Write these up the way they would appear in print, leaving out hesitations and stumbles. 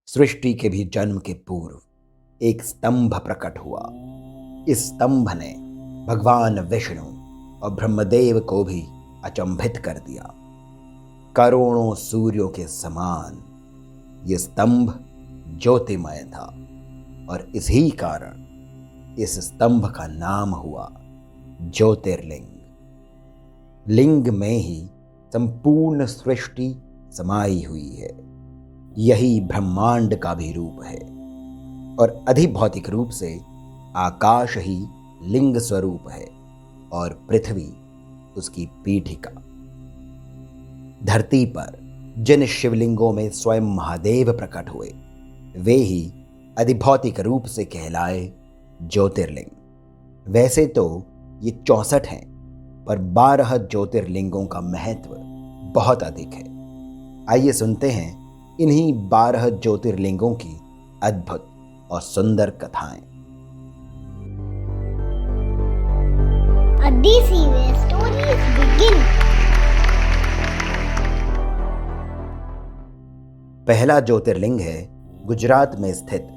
सृष्टि के भी जन्म के पूर्व एक स्तंभ प्रकट हुआ। इस स्तंभ ने भगवान विष्णु और ब्रह्मदेव को भी अचंभित कर दिया। करोड़ों सूर्यों के समान ये स्तंभ ज्योतिमय था और इसी कारण इस स्तंभ का नाम हुआ ज्योतिर्लिंग। लिंग में ही संपूर्ण सृष्टि समाई हुई है। यही ब्रह्मांड का भी रूप है और अधिभौतिक रूप से आकाश ही लिंग स्वरूप है और पृथ्वी उसकी पीठिका। धरती पर जिन शिवलिंगों में स्वयं महादेव प्रकट हुए वे ही अधिभौतिक रूप से कहलाए ज्योतिर्लिंग। वैसे तो ये 64 हैं, पर 12 ज्योतिर्लिंगों का महत्व बहुत अधिक है। आइए सुनते हैं इन्हीं 12 ज्योतिर्लिंगों की अद्भुत और सुंदर कथाएं। पहला ज्योतिर्लिंग है गुजरात में स्थित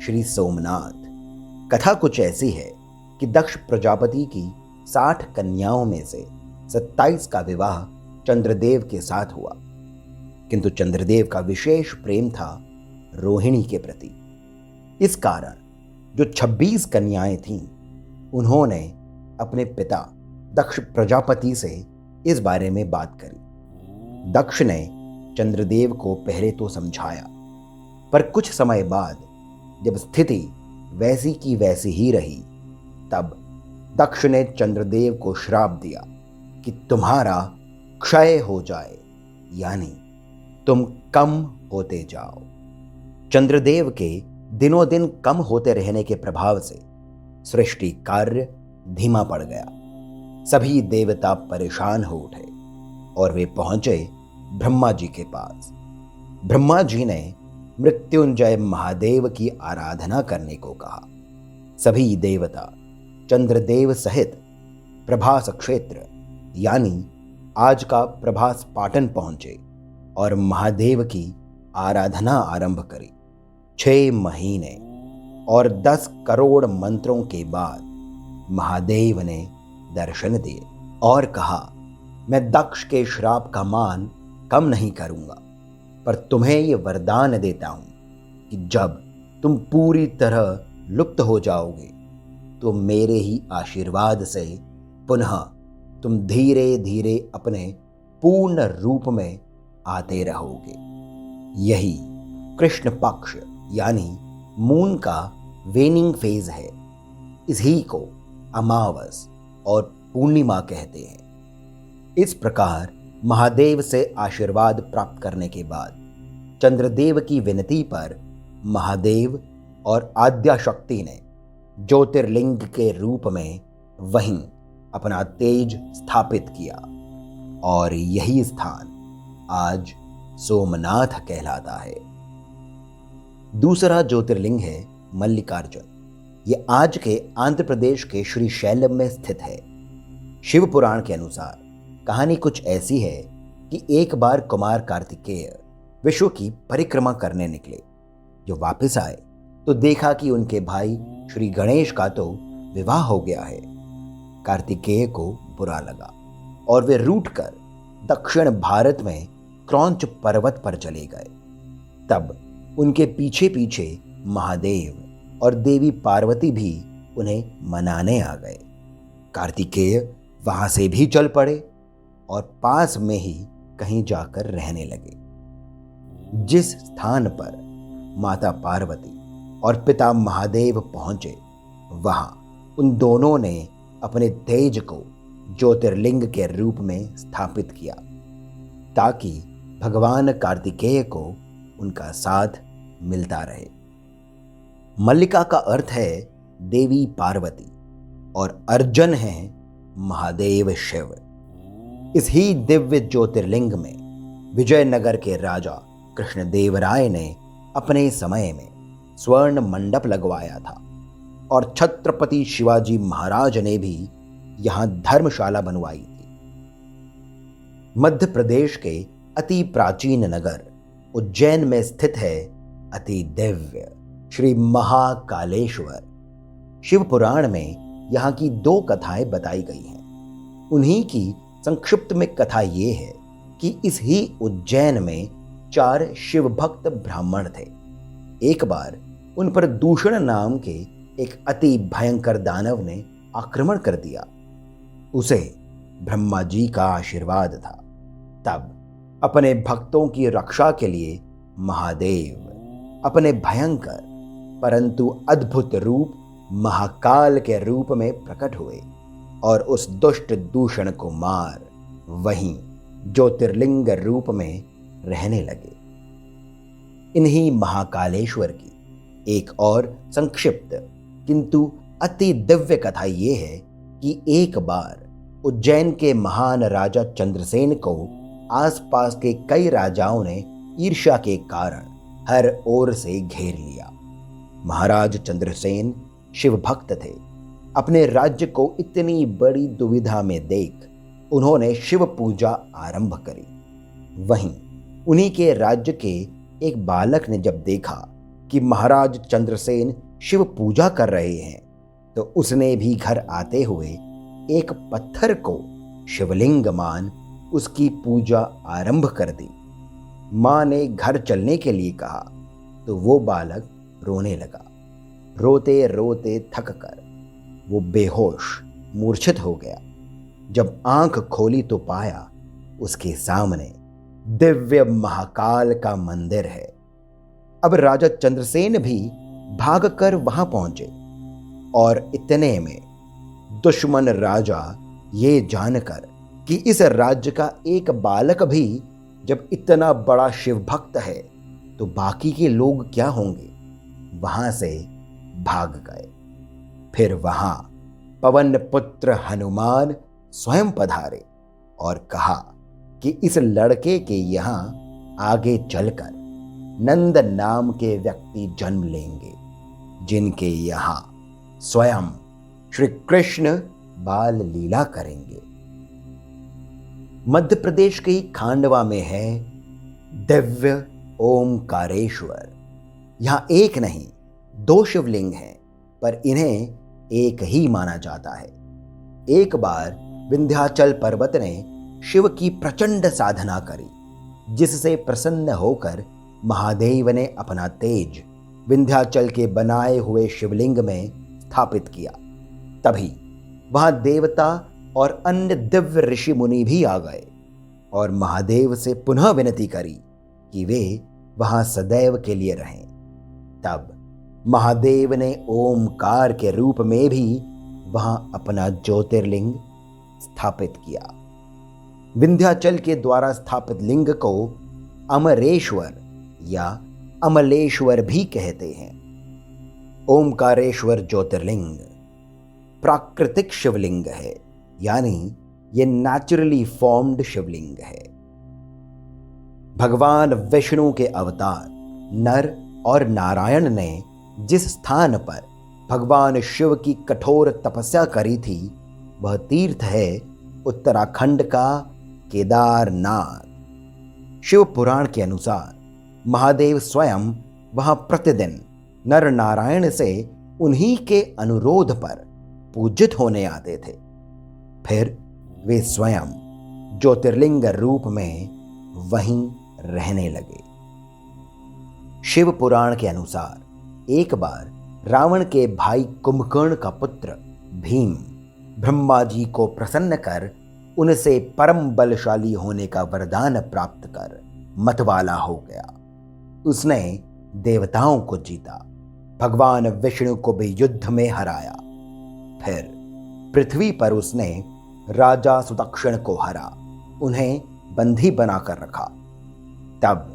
श्री सोमनाथ। कथा कुछ ऐसी है कि दक्ष प्रजापति की 60 कन्याओं में से 27 का विवाह चंद्रदेव के साथ हुआ, किंतु चंद्रदेव का विशेष प्रेम था रोहिणी के प्रति। इस कारण जो 26 कन्याएं थीं, उन्होंने अपने पिता दक्ष प्रजापति से इस बारे में बात करी। दक्ष ने चंद्रदेव को पहले तो समझाया, पर कुछ समय बाद जब स्थिति वैसी की वैसी ही रही, तब दक्ष ने चंद्रदेव को श्राप दिया कि तुम्हारा क्षय हो जाए, यानी तुम कम होते जाओ। चंद्रदेव के दिनों दिन कम होते रहने के प्रभाव से सृष्टि कार्य धीमा पड़ गया। सभी देवता परेशान हो उठे और वे पहुंचे ब्रह्मा जी के पास। ब्रह्मा जी ने मृत्युंजय महादेव की आराधना करने को कहा। सभी देवता चंद्रदेव सहित प्रभास क्षेत्र यानी आज का प्रभास पाटन पहुंचे और महादेव की आराधना आरंभ करी। 6 महीने और 10 करोड़ मंत्रों के बाद महादेव ने दर्शन दिए और कहा, मैं दक्ष के श्राप का मान कम नहीं करूंगा, पर तुम्हें ये वरदान देता हूं कि जब तुम पूरी तरह लुप्त हो जाओगे तो मेरे ही आशीर्वाद से पुनः तुम धीरे धीरे अपने पूर्ण रूप में आते रहोगे। यही कृष्ण पक्ष यानी मून का वेनिंग फेज है। इसी को अमावस और पूर्णिमा कहते हैं। इस प्रकार महादेव से आशीर्वाद प्राप्त करने के बाद चंद्रदेव की विनती पर महादेव और आद्या शक्ति ने ज्योतिर्लिंग के रूप में वहीं अपना तेज स्थापित किया और यही स्थान आज सोमनाथ कहलाता है। दूसरा ज्योतिर्लिंग है मल्लिकार्जुन। ये आज के आंध्र प्रदेश के श्री शैलम में स्थित है। शिव पुराण के अनुसार कहानी कुछ ऐसी है कि एक बार कुमार कार्तिकेय विश्व की परिक्रमा करने निकले। जो वापस आए तो देखा कि उनके भाई श्री गणेश का तो विवाह हो गया है। कार्तिकेय को बुरा लगा और वे रूठकर दक्षिण भारत में क्रौंच पर्वत पर चले गए। तब उनके पीछे पीछे महादेव और देवी पार्वती भी उन्हें मनाने आ गए। कार्तिकेय वहां से भी चल पड़े और पास में ही कहीं जाकर रहने लगे। जिस स्थान पर माता पार्वती और पिता महादेव पहुंचे, वहां उन दोनों ने अपने तेज को ज्योतिर्लिंग के रूप में स्थापित किया ताकि भगवान कार्तिकेय को उनका साथ मिलता रहे। मल्लिका का अर्थ है देवी पार्वती और अर्जुन है महादेव शिव। इस ही दिव्य ज्योतिर्लिंग में विजयनगर के राजा कृष्णदेवराय ने अपने समय में स्वर्ण मंडप लगवाया था और छत्रपति शिवाजी महाराज ने भी यहां धर्मशाला बनवाई थी। मध्य प्रदेश के अति प्राचीन नगर उज्जैन में स्थित है अति दिव्य श्री महाकालेश्वर। शिव पुराण में यहाँ की 2 कथाएं बताई गई हैं। उन्हीं की संक्षिप्त में कथा ये है कि इस ही उज्जैन में 4 शिव भक्त ब्राह्मण थे। एक बार उन पर दूषण नाम के एक अति भयंकर दानव ने आक्रमण कर दिया। उसे ब्रह्मा जी का आशीर्वाद था। तब अपने भक्तों की रक्षा के लिए महादेव अपने भयंकर परंतु अद्भुत रूप महाकाल के रूप में प्रकट हुए और उस दुष्ट दूषण को मार वहीं ज्योतिर्लिंग रूप में रहने लगे। इन्हीं महाकालेश्वर की एक और संक्षिप्त किंतु अति दिव्य कथा ये है कि एक बार उज्जैन के महान राजा चंद्रसेन को आसपास के कई राजाओं ने ईर्ष्या के कारण हर ओर से घेर लिया। महाराज चंद्रसेन शिव भक्त थे। अपने राज्य को इतनी बड़ी दुविधा में देख उन्होंने शिव पूजा आरंभ करी। वहीं उन्हीं के राज्य के एक बालक ने जब देखा कि महाराज चंद्रसेन शिव पूजा कर रहे हैं तो उसने भी घर आते हुए एक पत्थर को शिवलिंग मान उसकी पूजा आरंभ कर दी। मां ने घर चलने के लिए कहा तो वो बालक रोने लगा। रोते रोते थक कर वो बेहोश मूर्छित हो गया। जब आंख खोली तो पाया उसके सामने दिव्य महाकाल का मंदिर है। अब राजा चंद्रसेन भी भागकर वहां पहुंचे और इतने में दुश्मन राजा ये जानकर कि इस राज्य का एक बालक भी जब इतना बड़ा शिव भक्त है तो बाकी के लोग क्या होंगे, वहां से भाग गए। फिर वहां पवन पुत्र हनुमान स्वयं पधारे और कहा कि इस लड़के के यहां आगे चलकर नंद नाम के व्यक्ति जन्म लेंगे जिनके यहां स्वयं श्री कृष्ण बाल लीला करेंगे। मध्य प्रदेश के ही खांडवा में है दिव्य ओमकारेश्वर। यहां एक नहीं 2 शिवलिंग हैं, पर इन्हें एक ही माना जाता है। एक बार विंध्याचल पर्वत ने शिव की प्रचंड साधना करी, जिससे प्रसन्न होकर महादेव ने अपना तेज विंध्याचल के बनाए हुए शिवलिंग में स्थापित किया। तभी वहां देवता और अन्य दिव्य ऋषि मुनि भी आ गए और महादेव से पुनः विनती करी कि वे वहां सदैव के लिए रहें। तब महादेव ने ओमकार के रूप में भी वहां अपना ज्योतिर्लिंग स्थापित किया। विंध्याचल के द्वारा स्थापित लिंग को अमरेश्वर या अमलेश्वर भी कहते हैं। ओमकारेश्वर ज्योतिर्लिंग प्राकृतिक शिवलिंग है, यानी ये नेचुरली फॉर्म्ड शिवलिंग है। भगवान विष्णु के अवतार नर और नारायण ने जिस स्थान पर भगवान शिव की कठोर तपस्या करी थी वह तीर्थ है उत्तराखंड का केदारनाथ। शिव पुराण के अनुसार महादेव स्वयं वहां प्रतिदिन नर नारायण से उन्हीं के अनुरोध पर पूजित होने आते थे। फिर वे स्वयं ज्योतिर्लिंग रूप में वहीं रहने लगे। शिव पुराण के अनुसार एक बार रावण के भाई कुंभकर्ण का पुत्र भीम ब्रह्मा जी को प्रसन्न कर उनसे परम बलशाली होने का वरदान प्राप्त कर मतवाला हो गया। उसने देवताओं को जीता, भगवान विष्णु को भी युद्ध में हराया। फिर पृथ्वी पर उसने राजा सुदक्षिण को हरा उन्हें बंदी बनाकर रखा। तब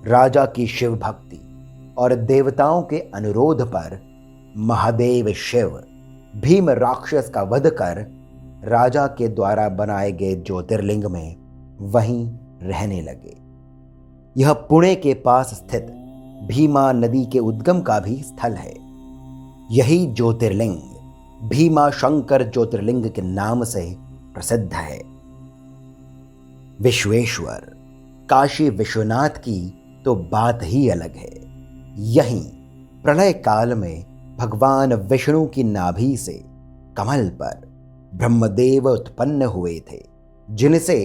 राजा की शिव भक्ति और देवताओं के अनुरोध पर महादेव शिव भीम राक्षस का वध कर राजा के द्वारा बनाए गए ज्योतिर्लिंग में वहीं रहने लगे। यह पुणे के पास स्थित भीमा नदी के उद्गम का भी स्थल है। यही ज्योतिर्लिंग भीमा शंकर ज्योतिर्लिंग के नाम से प्रसिद्ध है। विश्वेश्वर काशी विश्वनाथ की तो बात ही अलग है। यहीं प्रलय काल में भगवान विष्णु की नाभि से कमल पर ब्रह्मदेव उत्पन्न हुए थे, जिनसे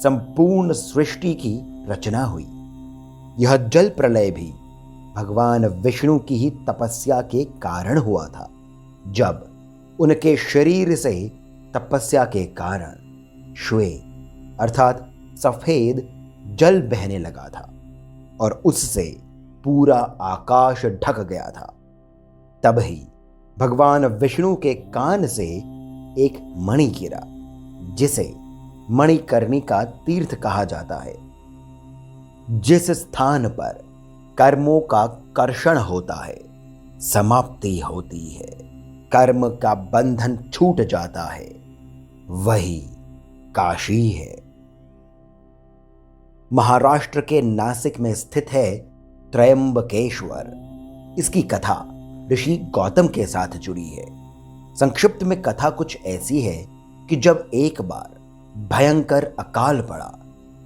संपूर्ण सृष्टि की रचना हुई। यह जल प्रलय भी भगवान विष्णु की ही तपस्या के कारण हुआ था, जब उनके शरीर से तपस्या के कारण श्वेत अर्थात सफेद जल बहने लगा था और उससे पूरा आकाश ढक गया था। तभी भगवान विष्णु के कान से एक मणि गिरा, जिसे मणिकर्णिका तीर्थ कहा जाता है। जिस स्थान पर कर्मों का कर्षण होता है, समाप्ति होती है, कर्म का बंधन छूट जाता है, वही काशी है। महाराष्ट्र के नासिक में स्थित है त्रयंबकेश्वर। इसकी कथा ऋषि गौतम के साथ जुड़ी है। संक्षिप्त में कथा कुछ ऐसी है कि जब एक बार भयंकर अकाल पड़ा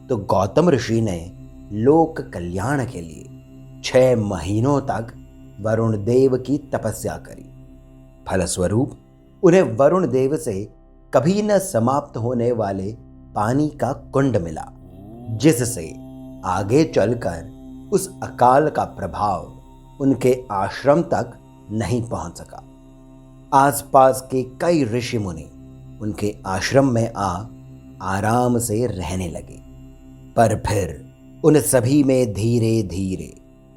तो गौतम ऋषि ने लोक कल्याण के लिए 6 महीनों तक वरुण देव की तपस्या करी। फलस्वरूप उन्हें वरुण देव से कभी न समाप्त होने वाले पानी का कुंड मिला, जिससे आगे चलकर उस अकाल का प्रभाव उनके आश्रम तक नहीं पहुंच सका। आसपास के कई ऋषि मुनि उनके आश्रम में आराम से रहने लगे, पर फिर उन सभी में धीरे धीरे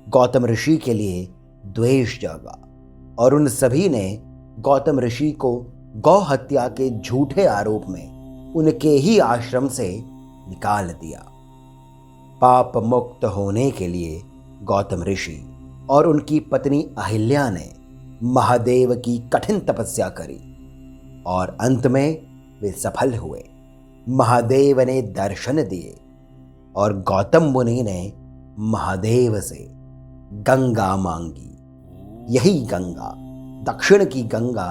गौतम ऋषि के लिए द्वेष जागा और उन सभी ने गौतम ऋषि को गौ हत्या के झूठे आरोप में उनके ही आश्रम से निकाल दिया। पाप मुक्त होने के लिए गौतम ऋषि और उनकी पत्नी अहिल्या ने महादेव की कठिन तपस्या करी और अंत में वे सफल हुए। महादेव ने दर्शन दिए और गौतम मुनि ने महादेव से गंगा मांगी। यही गंगा दक्षिण की गंगा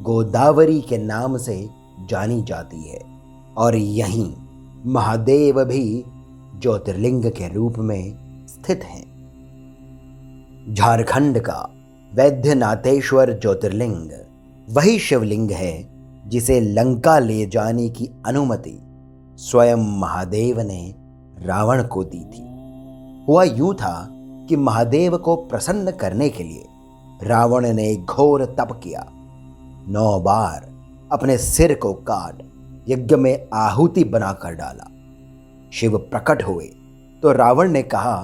गोदावरी के नाम से जानी जाती है और यहीं महादेव भी ज्योतिर्लिंग के रूप में स्थित हैं। झारखंड का वैद्यनाथेश्वर ज्योतिर्लिंग वही शिवलिंग है जिसे लंका ले जाने की अनुमति स्वयं महादेव ने रावण को दी थी। हुआ यूं था कि महादेव को प्रसन्न करने के लिए रावण ने घोर तप किया। 9 बार अपने सिर को काट यज्ञ में आहुति बनाकर डाला। शिव प्रकट हुए तो रावण ने कहा,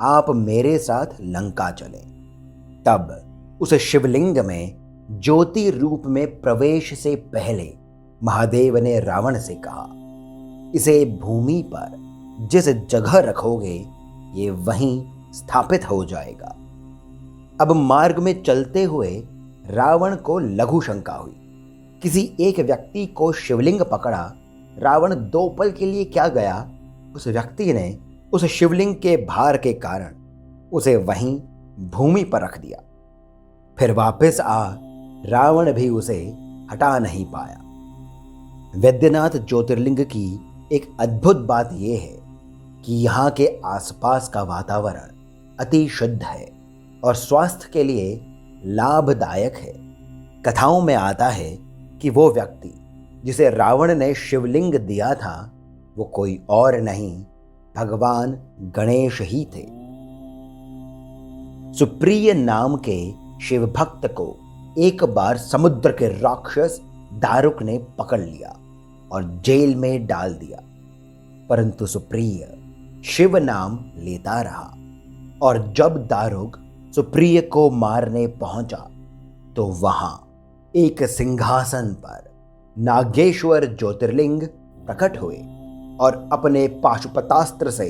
आप मेरे साथ लंका चलें। तब उस शिवलिंग में ज्योति रूप में प्रवेश से पहले महादेव ने रावण से कहा, इसे भूमि पर जिस जगह रखोगे ये वहीं स्थापित हो जाएगा। अब मार्ग में चलते हुए रावण को लघु शंका हुई। किसी एक व्यक्ति को शिवलिंग पकड़ा, रावण 2 पल के लिए क्या गया, उस व्यक्ति ने उस शिवलिंग के भार के कारण उसे वहीं भूमि पर रख दिया। फिर वापस रावण भी उसे हटा नहीं पाया। वैद्यनाथ ज्योतिर्लिंग की एक अद्भुत बात यह है कि यहाँ के आसपास का वातावरण अति शुद्ध है और स्वास्थ्य के लिए लाभदायक है। कथाओं में आता है कि वो व्यक्ति जिसे रावण ने शिवलिंग दिया था वो कोई और नहीं, भगवान गणेश ही थे। सुप्रिय नाम के शिव भक्त को एक बार समुद्र के राक्षस दारुक ने पकड़ लिया और जेल में डाल दिया, परंतु सुप्रिय शिव नाम लेता रहा और जब दारुक सुप्रिय को मारने पहुंचा तो वहां एक सिंहासन पर नागेश्वर ज्योतिर्लिंग प्रकट हुए और अपने पाशुपतास्त्र से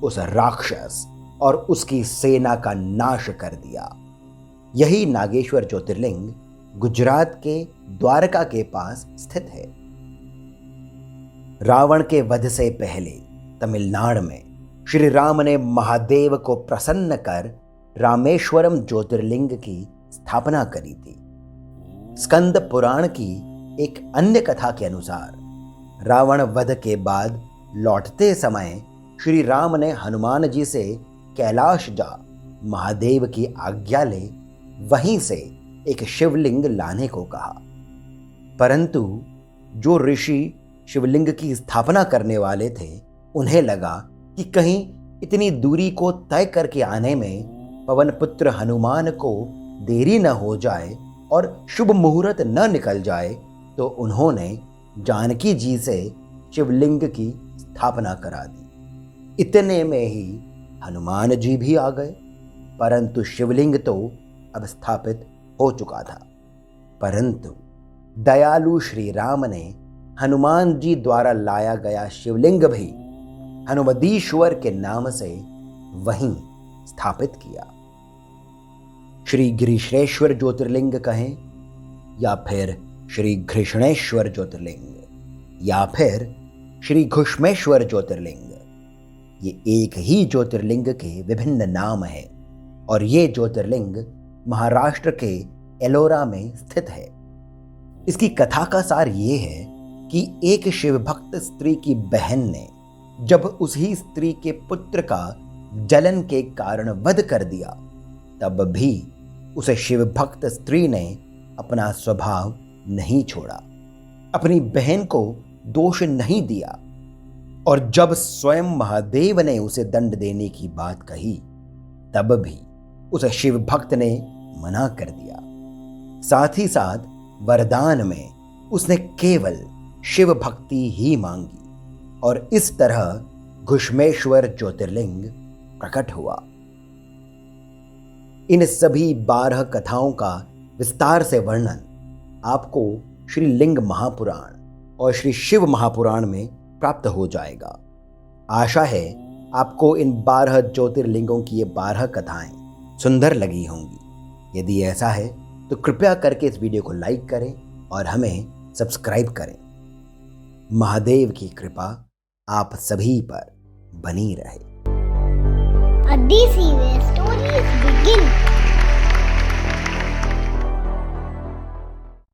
उस राक्षस और उसकी सेना का नाश कर दिया। यही नागेश्वर ज्योतिर्लिंग गुजरात के द्वारका के पास स्थित है। रावण के वध से पहले तमिलनाडु में श्री राम ने महादेव को प्रसन्न कर रामेश्वरम ज्योतिर्लिंग की स्थापना करी थी। स्कंद पुराण की एक अन्य कथा के अनुसार रावण वध के बाद लौटते समय श्री राम ने हनुमान जी से कैलाश जा महादेव की आज्ञा ले वहीं से एक शिवलिंग लाने को कहा। परंतु जो ऋषि शिवलिंग की स्थापना करने वाले थे, उन्हें लगा कि कहीं इतनी दूरी को तय करके आने में पवन पुत्र हनुमान को देरी न हो जाए और शुभ मुहूर्त न निकल जाए, तो उन्होंने जानकी जी से शिवलिंग की स्थापना करा दी। इतने में ही हनुमान जी भी आ गए, परंतु शिवलिंग तो अब स्थापित हो चुका था। परंतु दयालु श्री राम ने हनुमान जी द्वारा लाया गया शिवलिंग भी हनुमदीश्वर के नाम से वहीं स्थापित किया। श्री गिरिश्रेश्वर ज्योतिर्लिंग कहें या फिर श्री घृष्णेश्वर ज्योतिर्लिंग या फिर श्री घुष्मेश्वर ज्योतिर्लिंग, ये एक ही ज्योतिर्लिंग के विभिन्न नाम हैं और ये ज्योतिर्लिंग महाराष्ट्र के एलोरा में स्थित है। इसकी कथा का सार ये है कि एक शिव भक्त स्त्री की बहन ने जब उसी स्त्री के पुत्र का जलन के कारण वध कर दिया, तब भी उस शिव भक्त स्त्री ने अपना स्वभाव नहीं छोड़ा, अपनी बहन को दोष नहीं दिया और जब स्वयं महादेव ने उसे दंड देने की बात कही, तब भी उस शिव भक्त ने मना कर दिया। साथ ही साथ वरदान में उसने केवल शिव भक्ति ही मांगी और इस तरह घुष्मेश्वर ज्योतिर्लिंग प्रकट हुआ। इन सभी 12 कथाओं का विस्तार से वर्णन आपको श्री लिंग महापुराण और श्री शिव महापुराण में प्राप्त हो जाएगा। आशा है आपको इन 12 ज्योतिर्लिंगों की ये 12 कथाएं सुंदर लगी होंगी। यदि ऐसा है तो कृपया करके इस वीडियो को लाइक करें और हमें सब्सक्राइब करें। महादेव की कृपा आप सभी पर बनी रहे।